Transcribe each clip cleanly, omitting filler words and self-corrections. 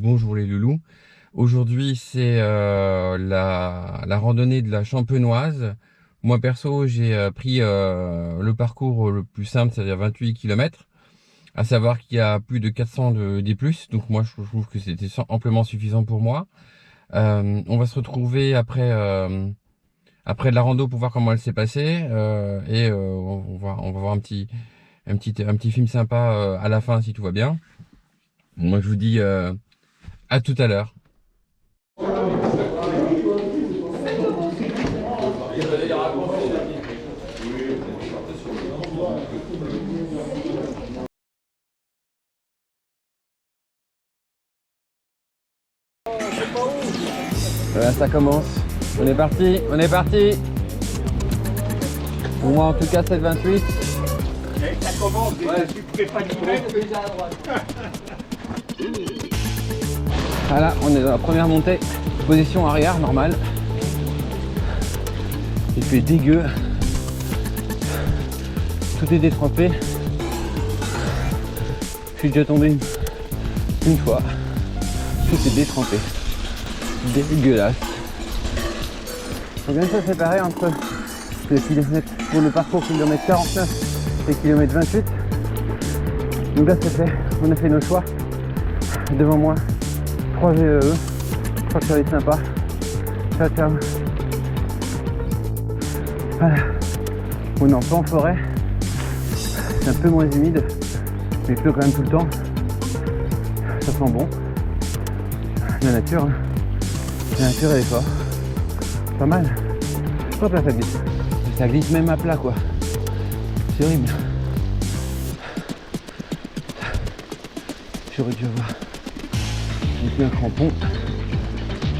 bonjour les loulous. Aujourd'hui c'est la randonnée de la Champenoise. Moi perso j'ai pris le parcours le plus simple, c'est-à-dire 28 km. À savoir qu'il y a plus de 400 de D+, donc moi je trouve que c'était amplement suffisant pour moi. On va se retrouver après de la rando pour voir comment elle s'est passée et on va voir un petit film sympa à la fin si tout va bien. Moi je vous dis à tout à l'heure. Voilà, ça commence. On est parti, on est parti. Pour moi en tout cas c'est le 28. Ça commence, ouais. Tu pouvais pas dire déjà à droite. Voilà, on est dans la première montée. Position arrière, normale. Il fait dégueu. Tout est détrempé. Je suis déjà tombé une fois. Tout est détrempé. Dégueulasse. On vient de se séparer entre le kilomètre pour le parcours kilomètre 49 et kilomètre 28. Donc là c'est fait, on a fait nos choix. Devant moi 3 VEE. Je crois que ça va être sympa. Ciao ciao. Voilà. On est en plein forêt. C'est un peu moins humide, mais il pleut quand même tout le temps. Ça sent bon. La nature, hein. La nature elle est forte. Pas mal. Hop là ça glisse. Ça glisse même à plat quoi. C'est horrible. J'aurais dû avoir un putain de crampon.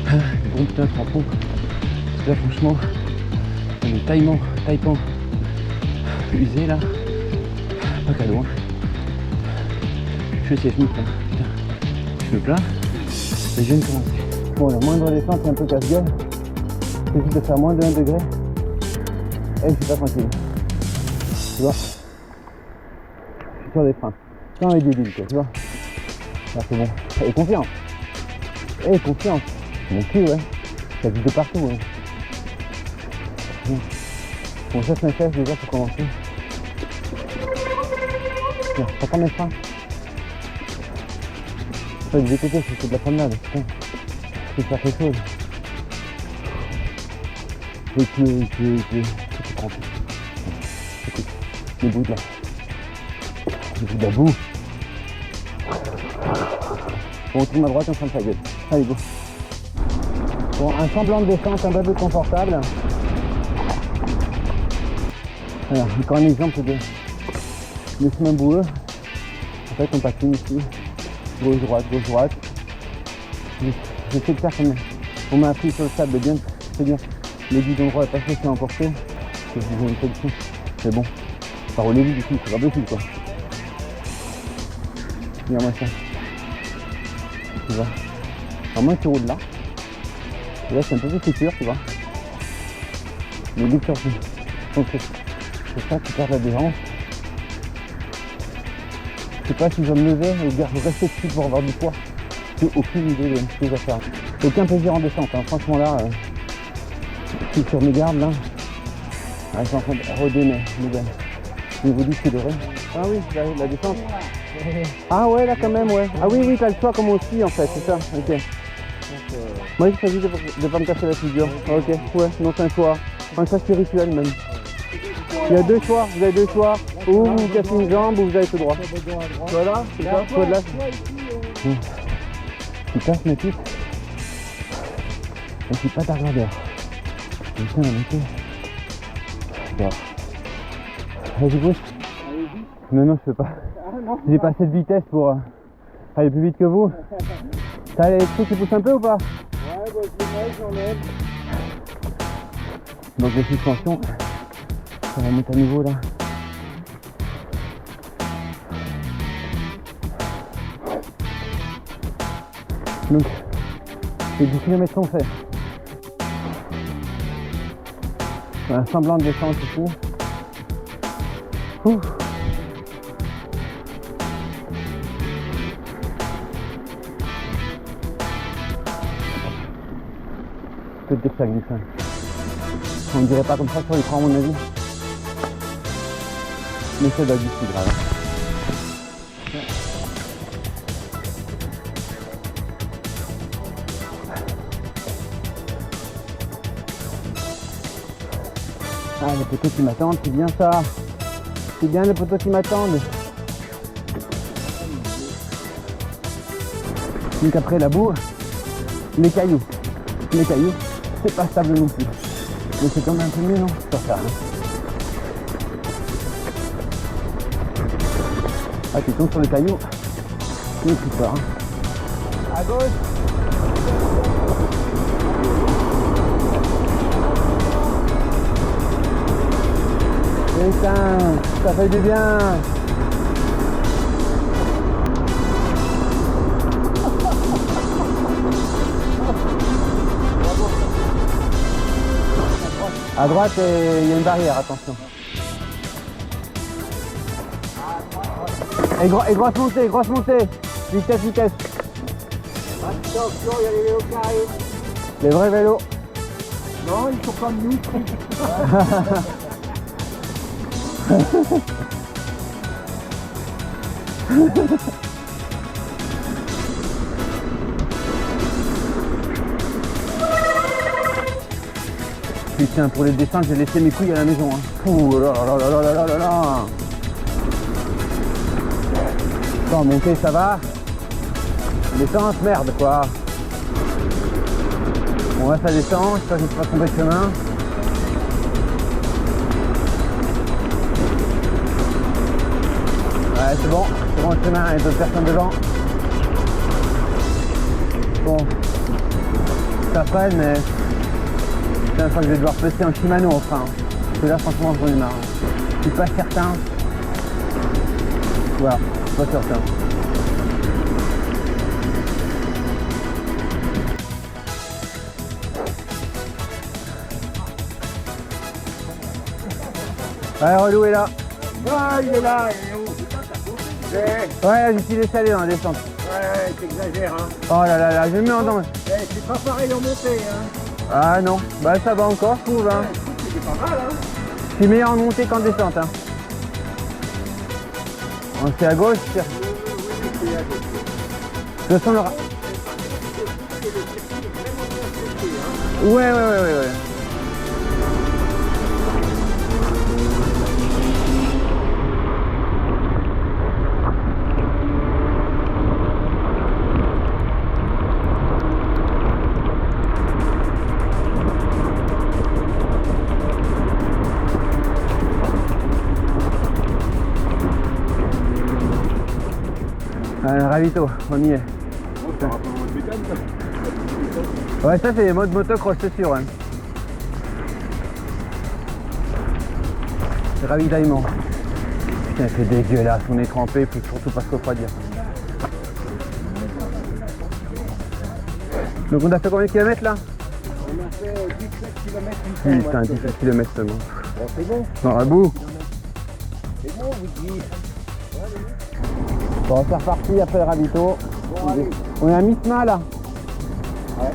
Un bon putain de crampon. Là franchement, on est taillement usé là. Pas cadeau hein. Je sais, je me plains. Putain. Je me plains. Et je viens de commencer. Bon, la moindre descente c'est un peu casse-gueule. J'évite de faire moins de 1 degré. Et je suis pas tranquille. Tu vois? Je suis sur des freins. Sans les débiles quoi, tu vois? Là c'est bon. Et confiance. Et confiance. Mon cul ouais. Ça glisse de partout ouais. Bon ça c'est un fesses déjà pour commencer. Tiens, t'entends mes freins? Faut être découpé, c'est de la promenade, putain. Faut faire quelque chose. Et puis, c'est crampé. Écoute, les bouts de là. Les bouts de la boue. Bon, on tourne à droite, on ferme sa gueule. Allez, go. Bon, un semblant de descente un peu plus confortable. Alors, encore un exemple de chemin boueux. En fait, on patine ici. Gauche, droite. J'essaie de faire comme on m'a appris sur le sable, bien, c'est-à-dire le guidon droit est pas fait, c'est emporté. Je vous une position. C'est bon. Pas relever du tout, c'est pas possible quoi. Regarde-moi ça. Tu vois. Alors moi tu roules là. Et là c'est un peu plus sécure, tu vois. Le guide surtout. Donc c'est ça qui perd l'adhérence. Je sais pas si je vais me lever et rester dessus pour avoir du poids. J'ai aucune idée de ce que je vais faire. Aucun plaisir en descente, hein. Franchement là, je suis sur mes gardes là. Ah, je suis en train de roder mes gars. Je vous dis que c'est doré. Ah oui, la descente. Ah ouais là quand même ouais. Ah oui, t'as le choix comme aussi en fait, c'est ça. Ok. Moi j'ai choisi de pas me casser la figure. Ok, ouais, non c'est un choix. Un choix spirituel même. Il y a deux choix, vous avez deux choix. Ou vous cassez une jambe ou vous allez tout droit. Voilà, c'est ça, soit de là. Tu passes ma petite. Je suis pas ta regardeur. Putain la montée. Bon. Vas-y bouge. Non, je peux pas. J'ai pas assez de vitesse pour aller plus vite que vous. T'as l'électrique qui pousse un peu ou pas? Ouais, j'en ai. Donc les suspensions, ça va monter à nouveau là. Donc, c'est 10 km qu'on fait. Un semblant de descente ici. Ouh. peux te dire que ça glisse. Hein. On ne dirait pas comme ça sur l'écran à mon avis. Mais ça doit glisser grave. Ah, les poteaux qui m'attendent, c'est bien ça. C'est bien les poteaux qui m'attendent. Donc après la boue, les cailloux. Les cailloux, c'est pas stable non plus. Mais c'est quand même un peu mieux, non? Sur ça. Hein. Ah, tu tombes sur les cailloux. Mais plus fort. Hein. À gauche. Putain, ça fait du bien. À droite, il y a une barrière, attention. Et grosse montée, grosse montée. Vitesse, vitesse. Attention, il y a les vélos qui arrivent. Les vrais vélos. Non, ils sont comme nous. Putain, pour les descentes, j'ai laissé mes couilles à la maison. Hein. Ouh là là là là là là là là. Bon, monter, ça va. Descente, merde quoi. On va, ça descend, j'espère que je ne vais pas tomber de chemin. Ouais, c'est bon le chemin, il y a d'autres personnes devant. Bon, ça freine, mais putain, je crois que je vais devoir passer en Shimano enfin. Parce que là, franchement, j'en ai marre. Je suis pas certain. Voilà, pas certain. Ouais, Relou est là. Ah, il est là, il est où? Ouais, j'ai suis laissé aller dans la descente. Ouais, t'exagères, hein. Oh là là là, je me mets en danger. C'est pas pareil en montée, hein. Ah non, bah ça va encore, je trouve. Hein. C'est pas mal, hein. Je suis meilleur en montée qu'en descente. Hein. On c'est à gauche, c'est... Je sens le... Ouais. Ravito, on y est. Ouais, ça c'est mode motocross, c'est sûr. Ouais. C'est ravitaillement. Putain, c'est dégueulasse, on est trempé, il faut surtout pas se refroidir. Donc on a fait combien de kilomètres là? On a fait 17 km. Putain, 17 km seulement. Bon, c'est bon. Dans la boue. C'est bon, vous dites. Bon, c'est reparti après le ravito. Bon, allez. On est à mi-chemin là. Ouais.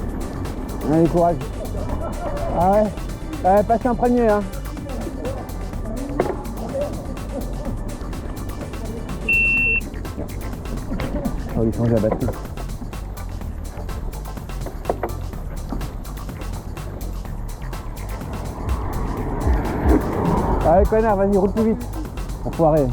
Allez, courage. Ah ouais. Ouais, passez en premier hein. Oh, il change la batterie. Allez connard, vas-y, roule plus vite. Enfoiré.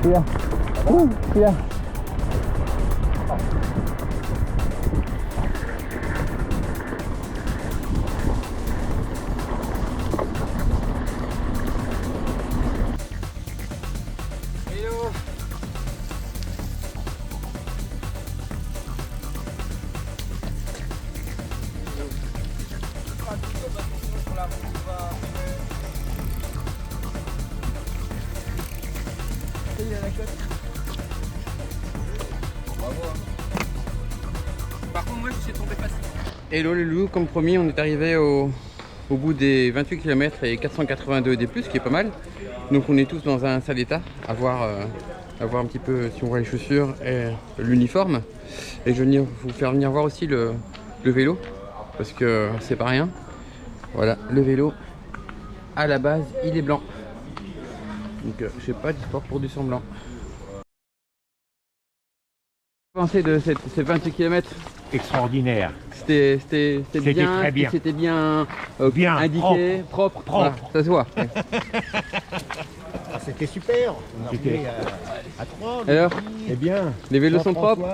Celui-là. Celui-là. il a la cote. Bravo. Par contre, moi, je suis tombé facile. Hello les loups, comme promis, on est arrivé au bout des 28 km et 482 des plus, ce qui est pas mal. Donc on est tous dans un sale état, à voir un petit peu si on voit les chaussures et l'uniforme. Et je vais vous faire venir voir aussi le vélo, parce que c'est pas rien. Voilà, le vélo, à la base, il est blanc. Donc je sais pas d'histoire pour du sang blanc. Pensez de ces 28 km. Extraordinaire. C'était bien, très bien. C'était bien, Bien, indiqué, propre. Voilà, ça se voit. Ouais. Ah, c'était super. On a C'était- roulé à 3. Alors, Eh bien. les vélos sont propres.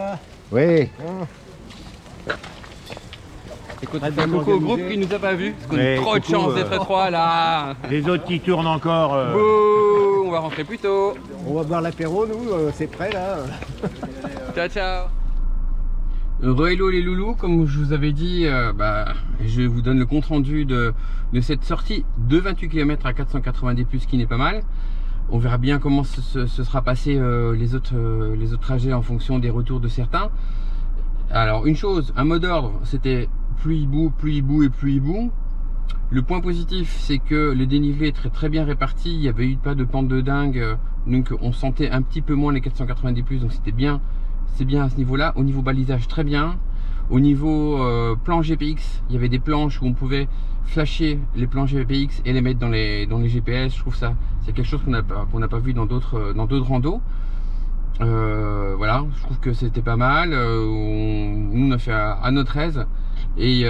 Oui. Écoute, Très c'est un bien coucou au organisé. groupe qui nous a pas vus, parce qu'on a Ouais, trop de coucou, chance d'être trois là. Les autres qui tournent encore. Bouh, on va rentrer plus tôt. On va boire l'apéro, nous, c'est prêt là. Ciao ciao. Hello les loulous, comme je vous avais dit, je vous donne le compte rendu de cette sortie de 28 km à 490 plus, qui n'est pas mal. On verra bien comment se sera passé les autres trajets en fonction des retours de certains. Alors une chose, un mot d'ordre, c'était plus hibou et plus hibou. Le point positif, c'est que le dénivelé est très bien réparti, il n'y avait eu pas de pente de dingue, donc on sentait un petit peu moins les 490 plus, donc c'était bien. C'est bien à ce niveau-là. Au niveau balisage, très bien. Au niveau plan GPX, il y avait des planches où on pouvait flasher les plans GPX et les mettre dans les GPS. Je trouve ça, c'est quelque chose qu'on n'a pas vu dans d'autres randos. Voilà, je trouve que c'était pas mal. Nous, on a fait à notre aise et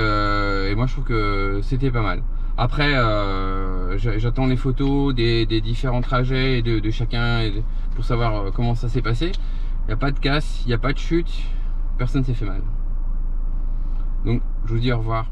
moi, je trouve que c'était pas mal. Après, j'attends les photos des différents trajets et de chacun pour savoir comment ça s'est passé. Il n'y a pas de casse, il n'y a pas de chute, personne s'est fait mal. Donc je vous dis au revoir.